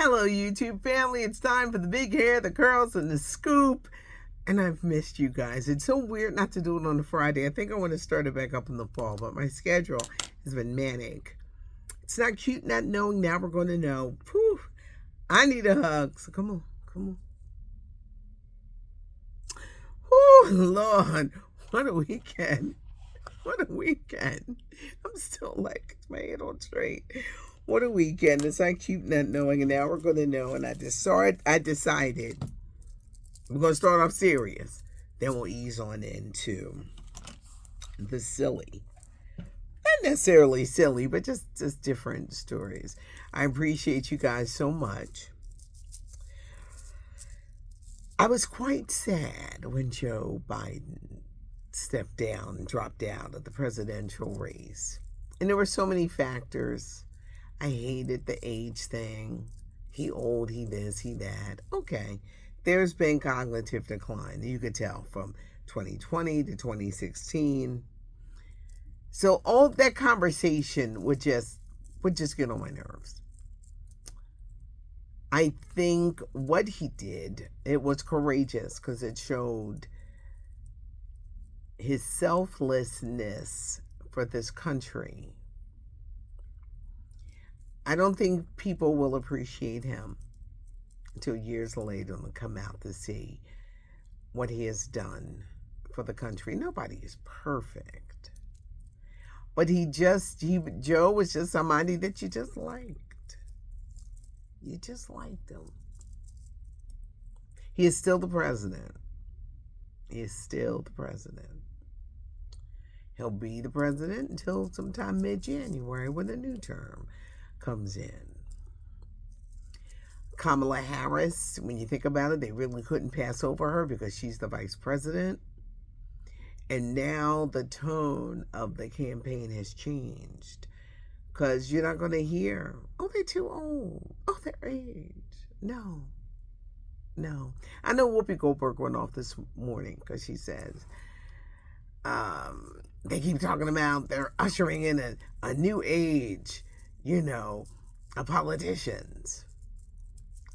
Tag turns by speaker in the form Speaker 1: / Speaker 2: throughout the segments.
Speaker 1: Hello, YouTube family. It's time for the big hair, the curls, and the scoop. And I've missed you guys. It's so weird not to do it on a Friday. I think I want to start it back up in the fall, but my schedule has been manic. It's not cute not knowing. Now we're going to know. Whew, I need a hug. So come on, come on. Oh, Lord. What a weekend. What a weekend. I'm still like, my head on straight. What a weekend. It's not cute not knowing, and now we're going to know. And I decided we're going to start off serious. Then we'll ease on into the silly. Not necessarily silly, but just different stories. I appreciate you guys so much. I was quite sad when Joe Biden stepped down and dropped out of the presidential race. And there were so many factors. I hated the age thing. He old, he this, he that. Okay. There's been cognitive decline. You could tell from 2020 to 2016. So all that conversation would just get on my nerves. I think what he did, it was courageous because it showed his selflessness for this country. I don't think people will appreciate him until years later and come out to see what he has done for the country. Nobody is perfect. But Joe was just somebody that you just liked. You just liked him. He is still the president. He is still the president. He'll be the president until sometime mid-January when the new term comes in. Kamala Harris, when you think about it, they really couldn't pass over her because she's the vice president. And now the tone of the campaign has changed. Because you're not going to hear, oh, they're too old. Oh, their age. No. I know Whoopi Goldberg went off this morning because she says, they keep talking about they're ushering in a new age, of politicians.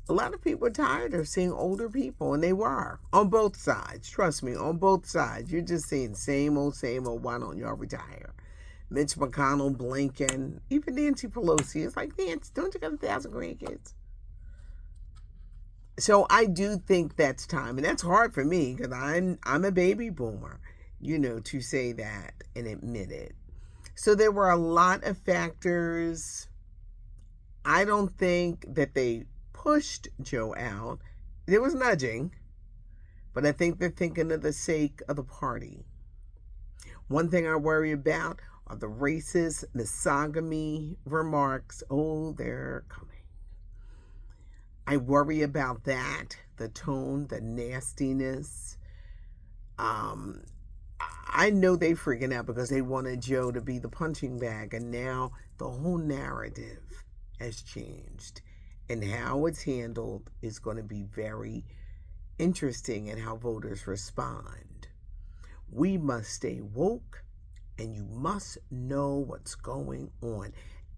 Speaker 1: A lot of people are tired of seeing older people, and they were on both sides. Trust me, on both sides. You're just seeing same old, why don't y'all retire? Mitch McConnell, Blinken, even Nancy Pelosi. It's like, Nancy, don't you got 1,000 grandkids? So I do think that's time, and that's hard for me because I'm a baby boomer, to say that and admit it. So there were a lot of factors. I don't think that they pushed Joe out. There was nudging, but I think they're thinking of the sake of the party. One thing I worry about are the racist misogamy remarks. Oh, they're coming. I worry about that, the tone, the nastiness. I know they freaking out because they wanted Joe to be the punching bag, and now the whole narrative has changed. And how it's handled is going to be very interesting in how voters respond. We must stay woke, and you must know what's going on.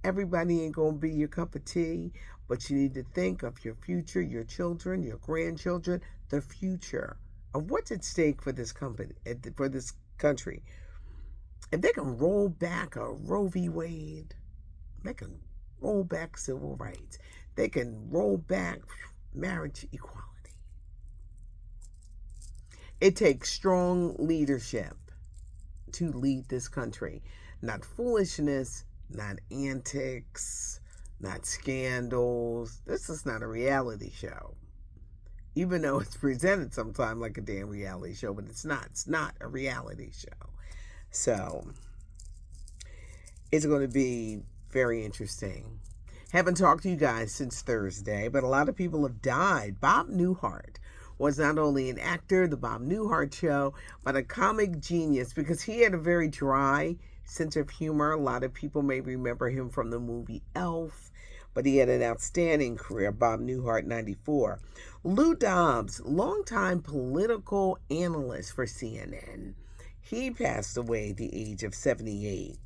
Speaker 1: Everybody ain't going to be your cup of tea, but you need to think of your future, your children, your grandchildren, the future of what's at stake for this company, for this country. If they can roll back a Roe v. Wade, they can roll back civil rights. They can roll back marriage equality. It takes strong leadership to lead this country. Not foolishness, not antics, not scandals. This is not a reality show. Even though it's presented sometimes like a damn reality show, but it's not. It's not a reality show. So it's going to be very interesting. Haven't talked to you guys since Thursday, but a lot of people have died. Bob Newhart was not only an actor, the Bob Newhart Show, but a comic genius because he had a very dry sense of humor. A lot of people may remember him from the movie Elf, but he had an outstanding career. Bob Newhart, 94. Lou Dobbs, longtime political analyst for CNN. He passed away at the age of 78.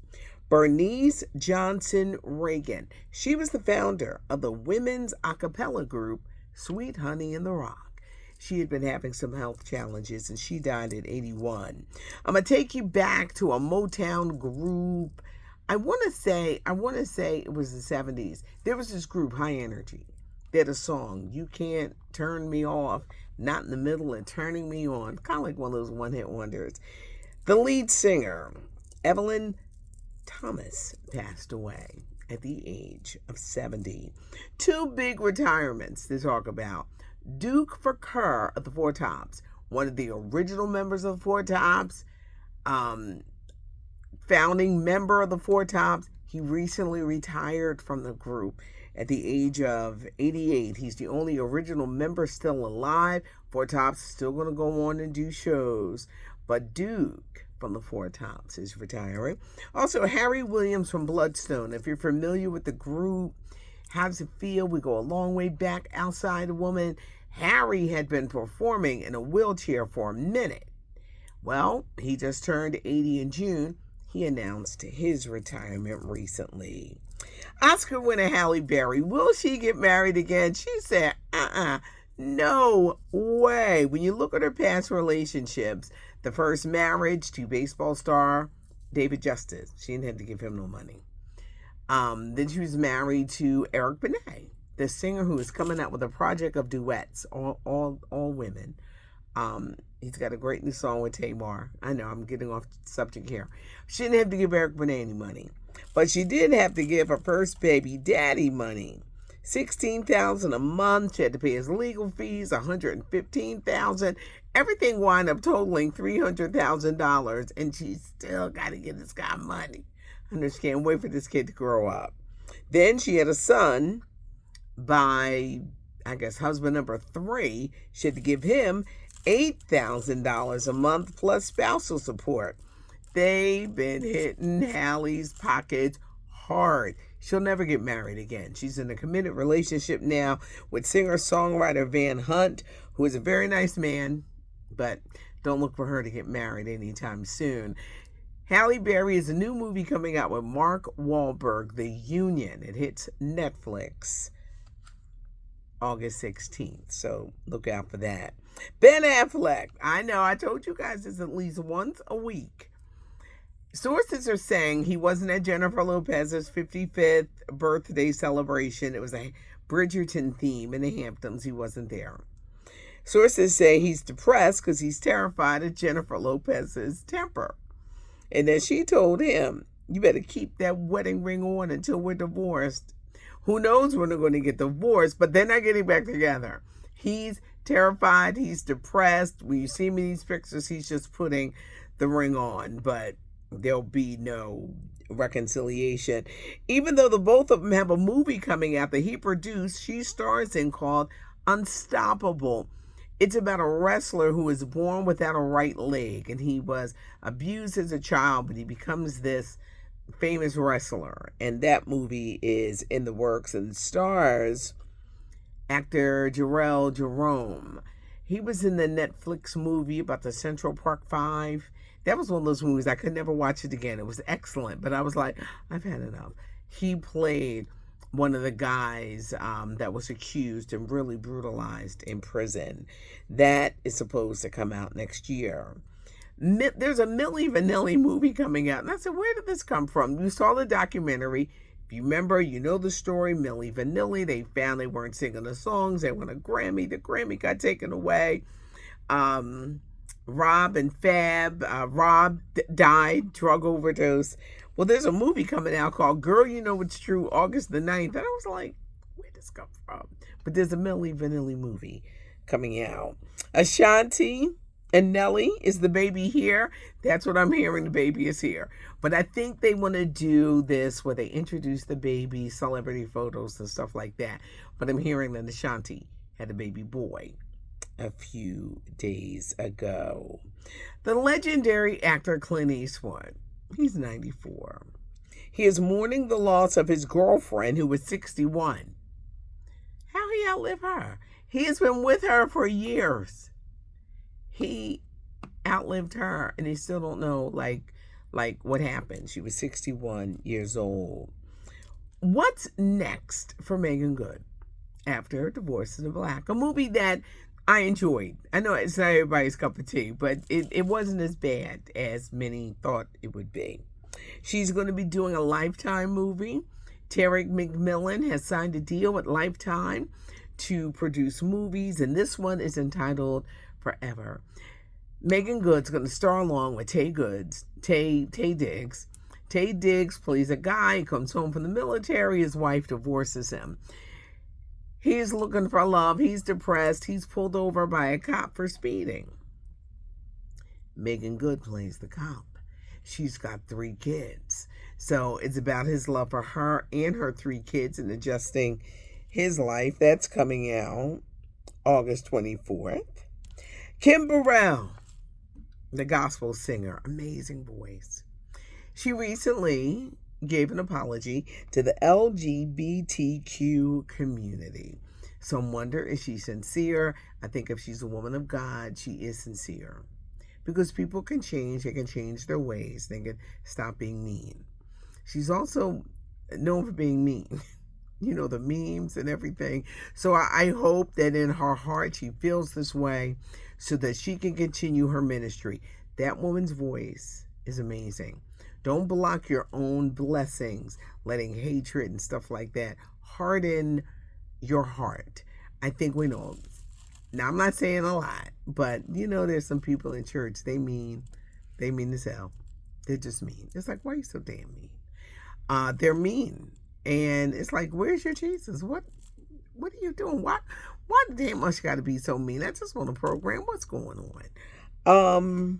Speaker 1: Bernice Johnson Reagan. She was the founder of the women's a cappella group Sweet Honey in the Rock. She had been having some health challenges and she died at 81. I'm going to take you back to a Motown group. I want to say it was the 70s. There was this group, High Energy. They had a song, You Can't Turn Me Off, Not in the Middle and Turning Me On. Kind of like one of those one-hit wonders. The lead singer, Evelyn Thomas, passed away at the age of 70. Two big retirements to talk about. Duke Kerr of the Four Tops, one of the original members of the Four Tops, founding member of the Four Tops. He recently retired from the group at the age of 88. He's the only original member still alive. Four Tops is still going to go on and do shows. But Duke from the Four Tops is retiring. Also, Harry Williams from Bloodstone. If you're familiar with the group, how does it feel? We go a long way back. Outside a Woman. Harry had been performing in a wheelchair for a minute. Well, he just turned 80 in June. He announced his retirement recently. Oscar winner Halle Berry, will she get married again? She said, no way. When you look at her past relationships, the first marriage to baseball star David Justice, she didn't have to give him no money. Then she was married to Eric Benet, the singer who is coming out with a project of duets, all women. He's got a great new song with Tamar. I know I'm getting off subject here. She didn't have to give Eric Benet any money, but she did have to give her first baby daddy money. $16,000 a month. She had to pay his legal fees, $115,000. Everything wound up totaling $300,000, and she still got to give this guy money. I know she can't wait for this kid to grow up. Then she had a son by, I guess, husband number 3. She had to give him $8,000 a month plus spousal support. They've been hitting Halle's pockets hard. She'll never get married again. She's in a committed relationship now with singer-songwriter Van Hunt, who is a very nice man, but don't look for her to get married anytime soon. Halle Berry is a new movie coming out with Mark Wahlberg, The Union. It hits Netflix August 16th, so look out for that. Ben Affleck. I know, I told you guys this at least once a week. Sources are saying he wasn't at Jennifer Lopez's 55th birthday celebration. It was a Bridgerton theme in the Hamptons. He wasn't there. Sources say he's depressed because he's terrified of Jennifer Lopez's temper. And then she told him, you better keep that wedding ring on until we're divorced. Who knows when they're going to get divorced, but they're not getting back together. He's terrified. He's depressed. When you see him in these pictures, he's just putting the ring on, but there'll be no reconciliation. Even though the both of them have a movie coming out that he produced, she stars in, called Unstoppable. It's about a wrestler who is born without a right leg, and he was abused as a child, but he becomes this famous wrestler. And that movie is in the works and stars actor Burrell. He was in the Netflix movie about the Central Park 5. That was one of those movies I could never watch it again. It was excellent, but I was like, I've had enough. He played one of the guys that was accused and really brutalized in prison. That is supposed to come out next year. There's a Milli Vanilli movie coming out, and I said, where did this come from? You saw the documentary. If you remember, you know the story. Milli Vanilli, they found they weren't singing the songs. They won a Grammy. The Grammy got taken away. Rob and Fab. Rob died, drug overdose. Well, there's a movie coming out called Girl, You Know It's True, August the 9th. And I was like, where did this come from? But there's a Milli Vanilli movie coming out. Ashanti and Nelly, is the baby here? That's what I'm hearing. The baby is here. But I think they want to do this where they introduce the baby, celebrity photos and stuff like that. But I'm hearing that Ashanti had a baby boy a few days ago. The legendary actor Clint Eastwood, he's 94. He is mourning the loss of his girlfriend who was 61. How he outlived her? He has been with her for years. He outlived her, and he still don't know, like Like, what happened? She was 61 years old. What's next for Megan Good after her divorce to the Black? A movie that I enjoyed. I know it's not everybody's cup of tea, but it wasn't as bad as many thought it would be. She's going to be doing a Lifetime movie. Tarek McMillan has signed a deal with Lifetime to produce movies, and this one is entitled Forever. Megan Good's going to star along with Taye Diggs. Taye Diggs plays a guy who comes home from the military. His wife divorces him. He's looking for love. He's depressed. He's pulled over by a cop for speeding. Megan Good plays the cop. She's got 3 kids. So it's about his love for her and her 3 kids and adjusting his life. That's coming out August 24th. Kim Burrell, the gospel singer, amazing voice. She recently gave an apology to the LGBTQ community. Some wonder, is she sincere? I think if she's a woman of God, she is sincere. Because people can change. They can change their ways. They can stop being mean. She's also known for being mean. You know, the memes and everything. So I hope that in her heart she feels this way so that she can continue her ministry. That woman's voice is amazing. Don't block your own blessings, letting hatred and stuff like that harden your heart. I think we know. Now, I'm not saying a lot, but you know, there's some people in church, they mean as hell. They're just mean. It's like, why are you so damn mean? They're mean. And it's like, where's your Jesus? What are you doing? Why the damn much got to be so mean? I just want a program. What's going on?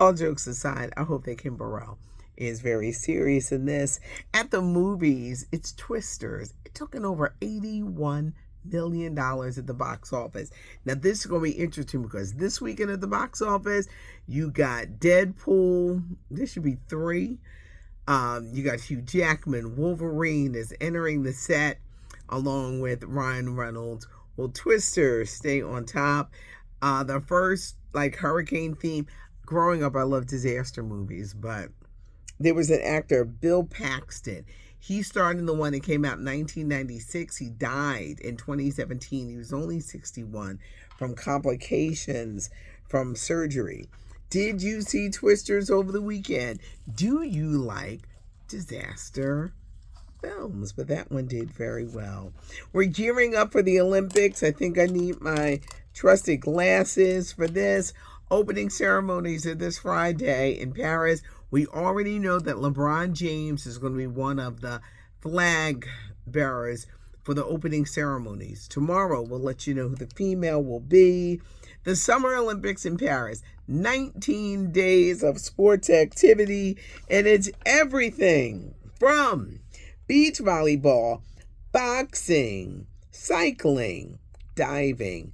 Speaker 1: All jokes aside, I hope that Kim Burrell is very serious in this. At the movies, it's Twisters. It took in over $81 million at the box office. Now, this is going to be interesting because this weekend at the box office, you got Deadpool. This should be 3. You got Hugh Jackman. Wolverine is entering the set along with Ryan Reynolds. Will Twisters stay on top? The first, hurricane theme. Growing up, I loved disaster movies, but there was an actor, Bill Paxton. He starred in the one that came out in 1996. He died in 2017. He was only 61 from complications from surgery. Did you see Twisters over the weekend? Do you like disaster films? But that one did very well. We're gearing up for the Olympics. I think I need my trusted glasses for this. Opening ceremonies are this Friday in Paris. We already know that LeBron James is going to be one of the flag bearers for the opening ceremonies. Tomorrow, we'll let you know who the female will be. The Summer Olympics in Paris, 19 days of sports activity, and it's everything from beach volleyball, boxing, cycling, diving,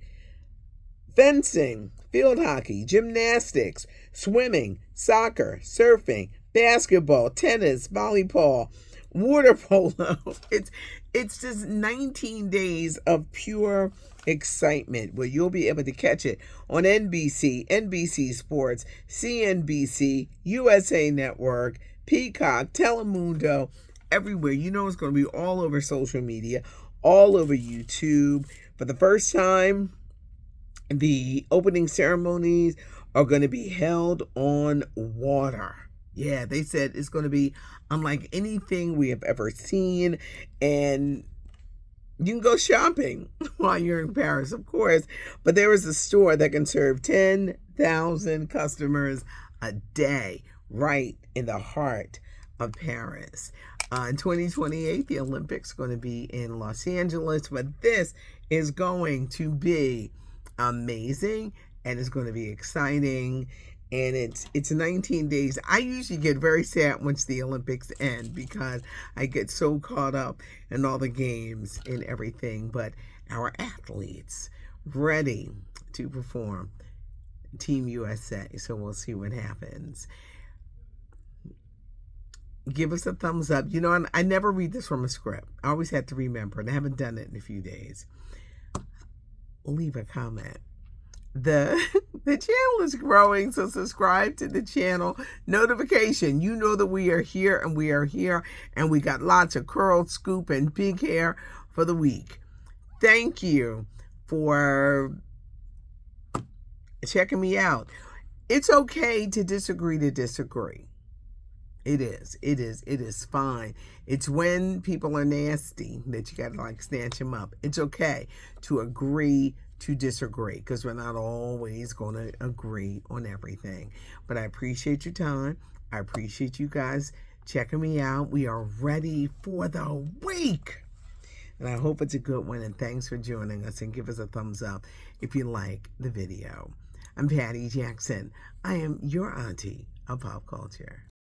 Speaker 1: fencing, field hockey, gymnastics, swimming, soccer, surfing, basketball, tennis, volleyball, water polo. It's just 19 days of pure excitement where you'll be able to catch it on NBC, NBC Sports, CNBC, USA Network, Peacock, Telemundo, everywhere. You know it's going to be all over social media, all over YouTube. For the first time, the opening ceremonies are going to be held on water. Yeah, they said it's going to be unlike anything we have ever seen. And you can go shopping while you're in Paris, of course. But there is a store that can serve 10,000 customers a day right in the heart of Paris. In 2028, the Olympics are going to be in Los Angeles. But this is going to be amazing, and it's going to be exciting, and it's 19 days. I usually get very sad once the Olympics end because I get so caught up in all the games and everything, but our athletes ready to perform, Team USA, so we'll see what happens. Give us a thumbs up. You know, I never read this from a script. I always have to remember, and I haven't done it in a few days. Leave a comment. the the channel is growing, so subscribe to the channel. Notification, you know that we are here, and we are here, and we got lots of curl, scoop, and big hair for the week. Thank you for checking me out. It's okay to disagree to disagree. It is fine. It's when people are nasty that you gotta like snatch them up. It's okay to agree to disagree, because we're not always going to agree on everything. But I appreciate your time. I appreciate you guys checking me out. We are ready for the week, and I hope it's a good one. And thanks for joining us, and give us a thumbs up if you like the video. I'm Patty Jackson. I am your auntie of pop culture.